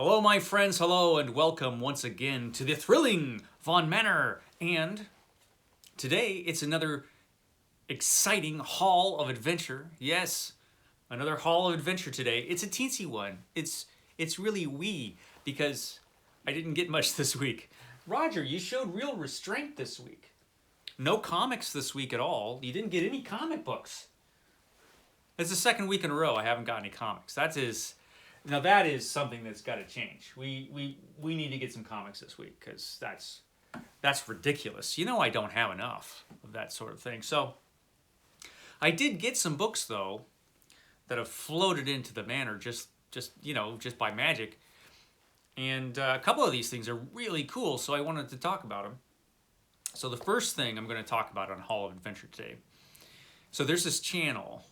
Hello, my friends, hello, and welcome once again to the thrilling Von Manor. And today it's another exciting haul of adventure. Yes, another haul of adventure today. It's a teensy one. It's really wee because I didn't get much this week. Roger, you showed real restraint this week. No comics this week at all. You didn't get any comic books. It's the second week in a row I haven't got any comics. That is something that's got to change. We need to get some comics this week because that's ridiculous. You know I don't have enough of that sort of thing. So I did get some books though that have floated into the manor just by magic. And a couple of these things are really cool, so I wanted to talk about them. So the first thing I'm going to talk about on Hall of Adventure today. So there's this channel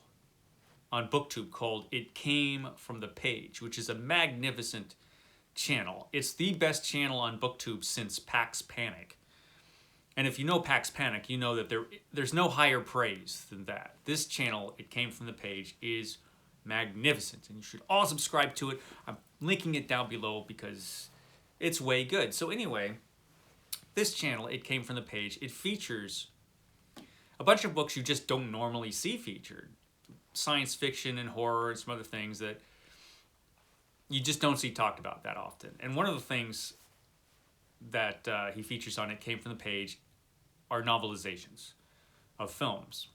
on BookTube called It Came From the Page, which is a magnificent channel. It's the best channel on BookTube since Pax Panic. And if you know Pax Panic, you know that there's no higher praise than that. This channel, It Came From the Page, is magnificent, and you should all subscribe to it. I'm linking it down below because it's way good. So anyway, this channel, It Came From the Page, it features a bunch of books you just don't normally see featured. Science fiction and horror and some other things that you just don't see talked about that often. And one of the things that he features on It Came From the Page are novelizations of films.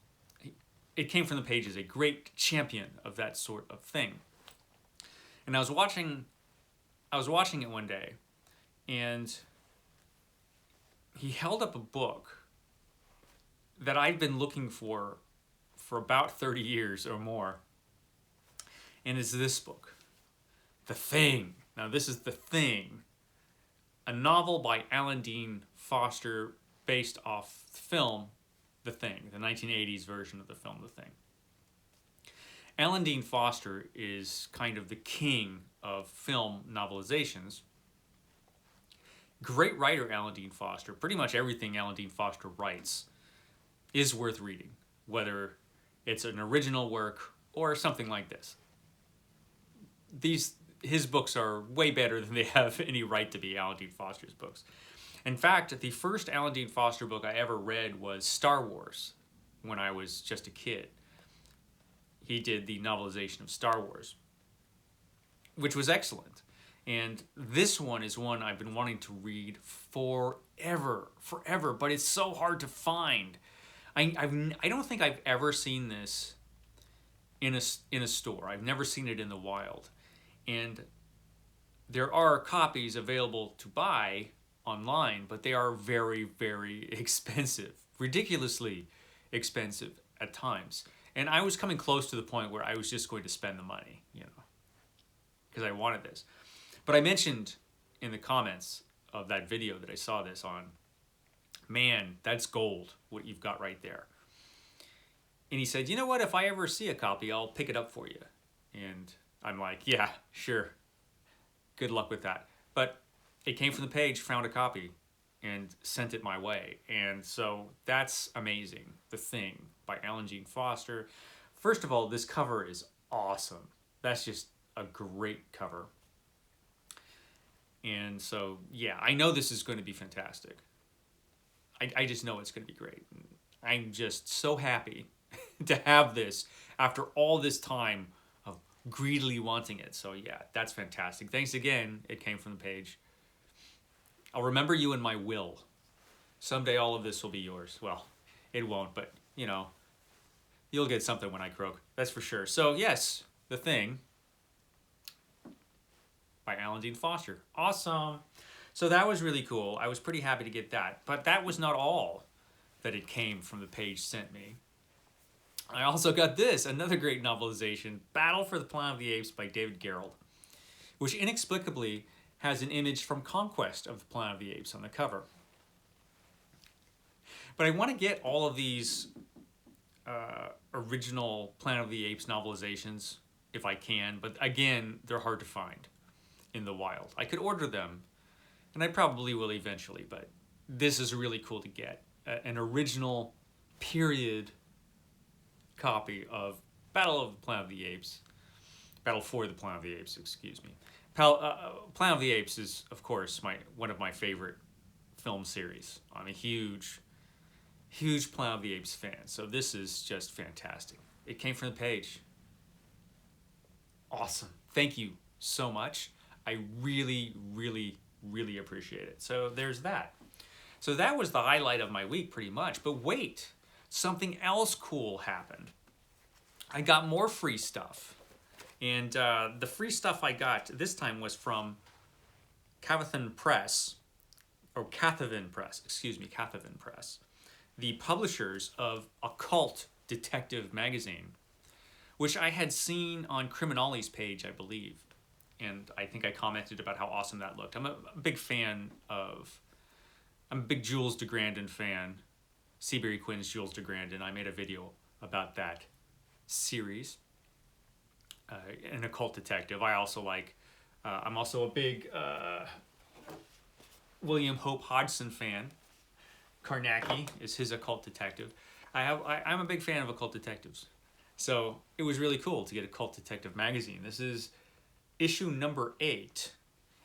It Came From the Page is a great champion of that sort of thing. And I was watching it one day, and he held up a book that I've been looking for about 30 years or more. And it's this book, The Thing. Now this is The Thing, a novel by Alan Dean Foster based off the film The Thing, the 1980s version of the film The Thing. Alan Dean Foster is kind of the king of film novelizations. Great writer, Alan Dean Foster. Pretty much everything Alan Dean Foster writes is worth reading, whether it's an original work or something like this. His books are way better than they have any right to be, Alan Dean Foster's books. In fact, the first Alan Dean Foster book I ever read was Star Wars when I was just a kid. He did the novelization of Star Wars, which was excellent. And this one is one I've been wanting to read forever, but it's so hard to find. I don't think I've ever seen this in a store. I've never seen it in the wild. And there are copies available to buy online, but they are very, very expensive. Ridiculously expensive at times. And I was coming close to the point where I was just going to spend the money, because I wanted this. But I mentioned in the comments of that video that I saw this on, man, that's gold, what you've got right there. And he said, you know what, if I ever see a copy, I'll pick it up for you. And I'm like, yeah, sure. Good luck with that. But It Came From the Page, found a copy, and sent it my way. And so that's amazing. The Thing by Alan Dean Foster. First of all, this cover is awesome. That's just a great cover. And so, yeah, I know this is going to be fantastic. I just know it's going to be great. I'm just so happy to have this after all this time of greedily wanting it. So yeah, that's fantastic. Thanks again. It Came From the Page. I'll remember you in my will. Someday all of this will be yours. Well, it won't, but you'll get something when I croak. That's for sure. So yes, The Thing by Alan Dean Foster. Awesome. So that was really cool. I was pretty happy to get that. But that was not all that It Came From the Page sent me. I also got this, another great novelization, Battle for the Planet of the Apes by David Gerrold, which inexplicably has an image from Conquest of the Planet of the Apes on the cover. But I want to get all of these original Planet of the Apes novelizations if I can, but again, they're hard to find in the wild. I could order them, and I probably will eventually, but this is really cool to get. An original period copy of Battle of the Planet of the Apes Battle for the Planet of the Apes, excuse me. Planet of the Apes is, of course, one of my favorite film series. I'm a huge Planet of the Apes fan, so this is just fantastic. It came from the page. Awesome. Thank you so much. I really, really, really appreciate it. So there's that. So that was the highlight of my week pretty much. But wait, something else cool happened. I got more free stuff. And the free stuff I got this time was from Cathavin Press, the publishers of Occult Detective magazine, which I had seen on Criminali's page, I believe. And I think I commented about how awesome that looked. I'm a big Jules de Grandin fan. Seabury Quinn's Jules de Grandin. I made a video about that series. An occult detective. I'm also a big William Hope Hodgson fan. Carnacki is his occult detective. I'm a big fan of occult detectives. So it was really cool to get Occult Detective magazine. This is issue number 8.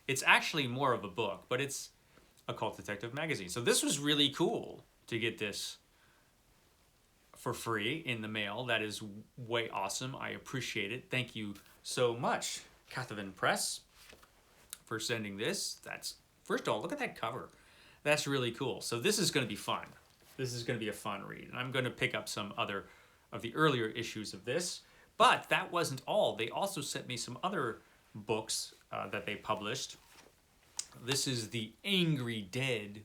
It's actually more of a book, but it's Occult Detective magazine. So this was really cool to get this for free in the mail. That is way awesome. I appreciate it. Thank you so much, Cathavin Press, for sending this. First of all, look at that cover. That's really cool. So this is going to be fun. This is going to be a fun read. And I'm going to pick up some other of the earlier issues of this. But that wasn't all. They also sent me some other books that they published. This is The Angry Dead.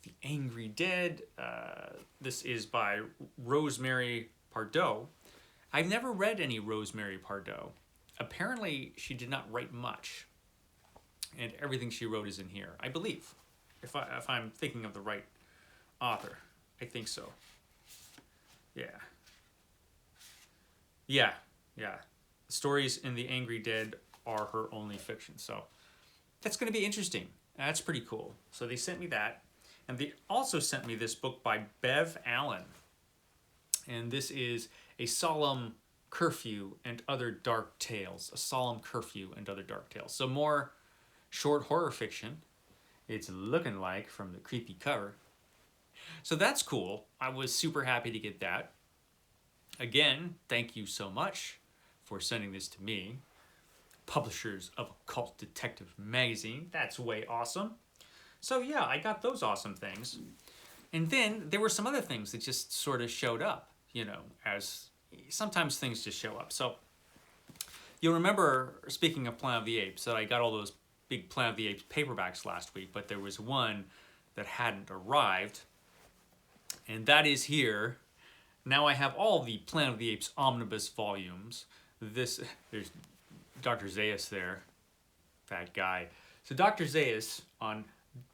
The Angry Dead. This is by Rosemary Pardo. I've never read any Rosemary Pardo. Apparently, she did not write much. And everything she wrote is in here, I believe. If I'm thinking of the right author. I think so. Yeah. Stories in The Angry Dead are her only fiction. So that's going to be interesting. That's pretty cool. So they sent me that. And they also sent me this book by Bev Allen. And this is A Solemn Curfew and Other Dark Tales. A Solemn Curfew and Other Dark Tales. So more short horror fiction. It's looking like from the creepy cover. So that's cool. I was super happy to get that. Again, thank you so much for sending this to me. Publishers of Occult Detective magazine. That's way awesome. So yeah, I got those awesome things. And then there were some other things that just sort of showed up, as sometimes things just show up. So you'll remember, speaking of Planet of the Apes, that I got all those big Planet of the Apes paperbacks last week, but there was one that hadn't arrived. And that is here. Now I have all the Planet of the Apes omnibus volumes. There's Dr. Zaius there, fat guy. So Dr. Zaius on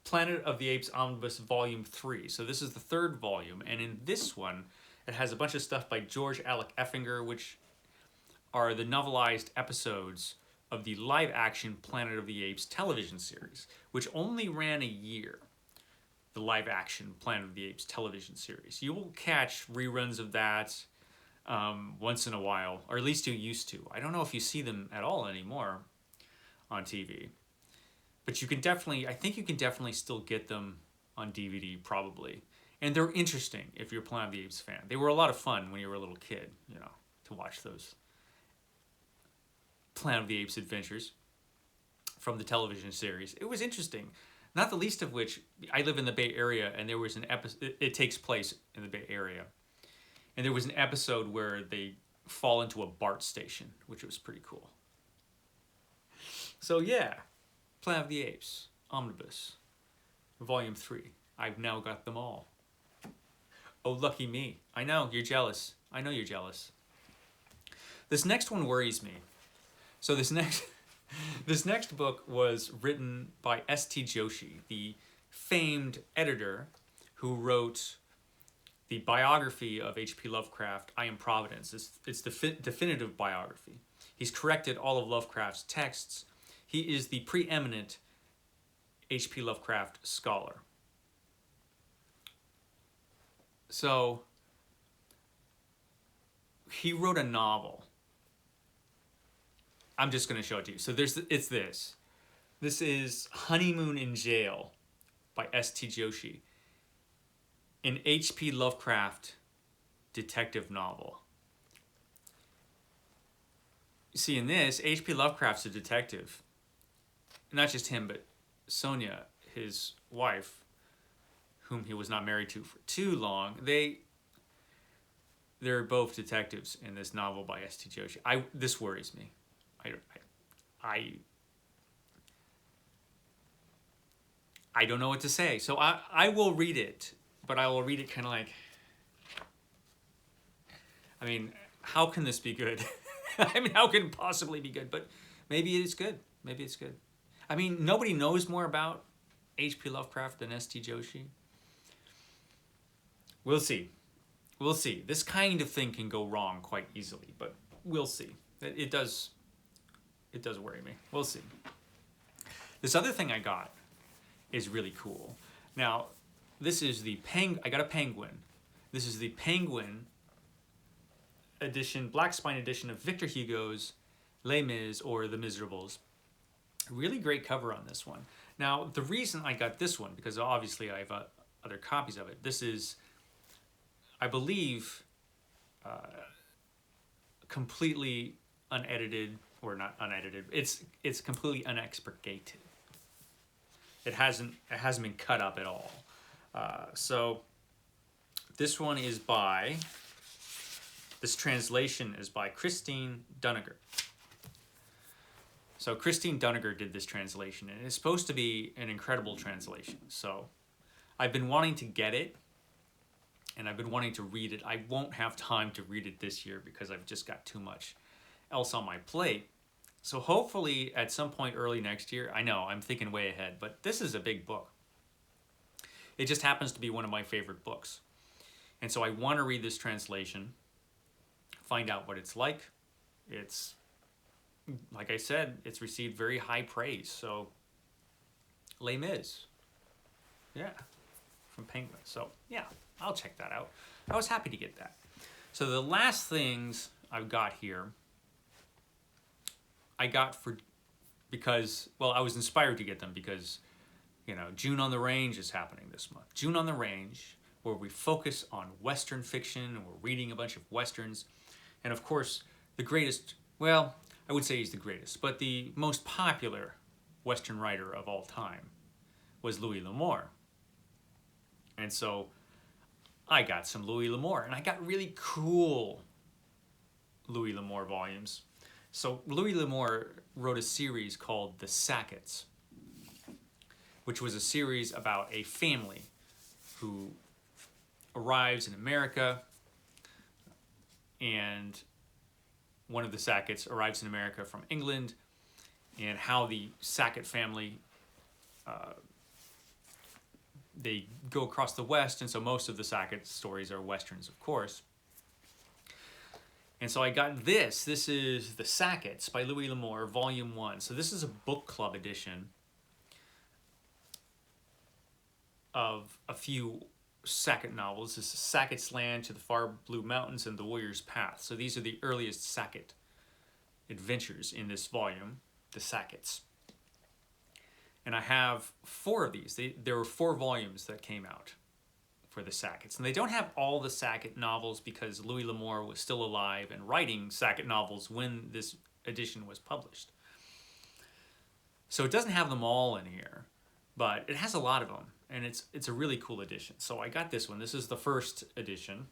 Planet of the Apes Omnibus Volume 3. So this is the 3rd volume, and in this one, it has a bunch of stuff by George Alec Effinger, which are the novelized episodes of the live-action Planet of the Apes television series, which only ran a year. The live-action Planet of the Apes television series. You will catch reruns of that once in a while, or at least you used to. I don't know if you see them at all anymore on TV. But I think you can definitely still get them on DVD, probably. And they're interesting if you're a Planet of the Apes fan. They were a lot of fun when you were a little kid, to watch those Planet of the Apes adventures from the television series. It was interesting. Not the least of which, I live in the Bay Area, and there was an episode, it takes place in the Bay Area. And there was an episode where they fall into a BART station, which was pretty cool. So yeah, Planet of the Apes, Omnibus, Volume 3. I've now got them all. Oh, lucky me. I know, you're jealous. I know you're jealous. This next one worries me. So this next book was written by S.T. Joshi, the famed editor who wrote the biography of H.P. Lovecraft, I Am Providence. It's the definitive biography. He's corrected all of Lovecraft's texts. He is the preeminent H.P. Lovecraft scholar. So, he wrote a novel. I'm just going to show it to you. So it's this. This is Honeymoon in Jail by S.T. Joshi, an H.P. Lovecraft detective novel. See, in this, H.P. Lovecraft's a detective. Not just him, but Sonia, his wife, whom he was not married to for too long. They're both detectives in this novel by S.T. Joshi. This worries me. I don't know what to say. So I will read it, but I will read it kind of like, I mean, how can this be good? I mean, how can it possibly be good? But maybe it's good. Maybe it's good. I mean, nobody knows more about H.P. Lovecraft than S.T. Joshi. We'll see. We'll see. This kind of thing can go wrong quite easily, but we'll see. It does worry me. We'll see. This other thing I got is really cool. Now, this is the I got a Penguin. This is the Penguin edition, Black Spine edition of Victor Hugo's Les Mis, or The Miserables. Really great cover on this one. Now, the reason I got this one, because obviously I have other copies of it. This is, I believe, completely unedited, or not unedited. It's completely unexpurgated. It hasn't been cut up at all. So this one is by, this translation is by Christine Duniger. So Christine Duniger did this translation, and it's supposed to be an incredible translation. So I've been wanting to get it, and I've been wanting to read it. I won't have time to read it this year because I've just got too much else on my plate. So hopefully at some point early next year, I know I'm thinking way ahead, but this is a big book. It just happens to be one of my favorite books. And so I want to read this translation, find out what it's like. It's, like I said, it's received very high praise. So Les Mis, yeah, from Penguin. So yeah, I'll check that out. I was happy to get that. So the last things I've got here, I got because, well, I was inspired to get them because, you know, June on the Range is happening this month. June on the Range, where we focus on Western fiction, and we're reading a bunch of Westerns. And of course, the greatest, well, I would say he's the greatest, but the most popular Western writer of all time was Louis L'Amour. And so I got some Louis L'Amour, and I got really cool Louis L'Amour volumes. So Louis L'Amour wrote a series called The Sackets, which was a series about a family who arrives in America, and one of the Sackets arrives in America from England, and how the Sackett family, they go across the West, and so most of the Sackett stories are Westerns, of course. And so I got this. This is The Sackets by Louis L'Amour, Volume 1. So this is a book club edition of a few Sackett novels. This is Sackett's Land, To the Far Blue Mountains, and The Warrior's Path. So these are the earliest Sackett adventures in this volume, The Sackets. And I have 4 of these. There were 4 volumes that came out for the Sackets. And they don't have all the Sackett novels because Louis L'Amour was still alive and writing Sackett novels when this edition was published. So it doesn't have them all in here, but it has a lot of them, and it's a really cool edition. So I got this one. This is the first edition.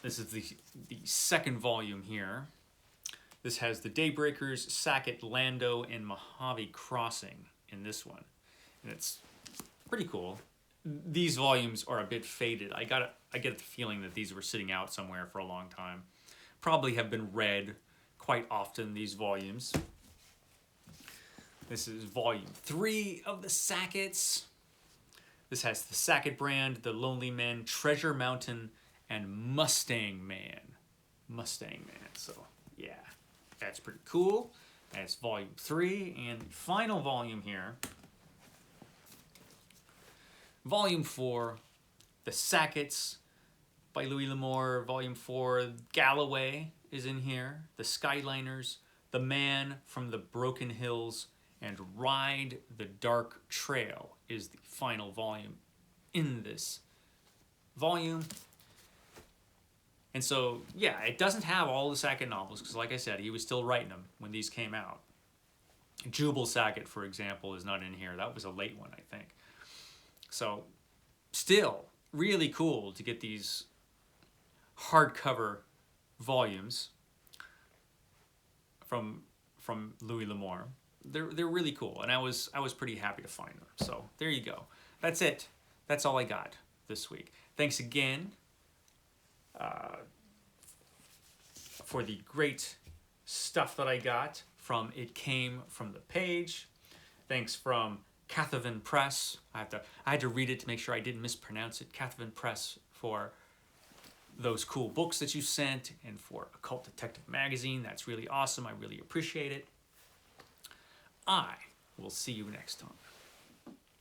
This is the second volume here. This has the Daybreakers, Sackett, Lando, and Mojave Crossing in this one. And it's pretty cool. These volumes are a bit faded. I get the feeling that these were sitting out somewhere for a long time. Probably have been read quite often, these volumes. This is volume 3 of the Sackets. This has the Sackett brand, The Lonely Men, Treasure Mountain, and Mustang Man. Mustang Man, so yeah, that's pretty cool. That's volume 3, and the final volume here, volume 4, The Sackets by Louis L'Amour, volume 4, Galloway, is in here, The Skyliners, The Man from the Broken Hills, and Ride the Dark Trail is the final volume in this volume. And so, yeah, it doesn't have all the Sackett novels, because like I said, he was still writing them when these came out. Jubal Sackett, for example, is not in here. That was a late one, I think. So, still, really cool to get these hardcover volumes from Louis L'Amour. They're really cool, and I was pretty happy to find them. So there you go. That's it. That's all I got this week. Thanks again for the great stuff that I got from It Came From the Page. Thanks from Cathavan Press. I had to read it to make sure I didn't mispronounce it. Cathavan Press for those cool books that you sent, and for Occult Detective Magazine. That's really awesome. I really appreciate it. I will see you next time.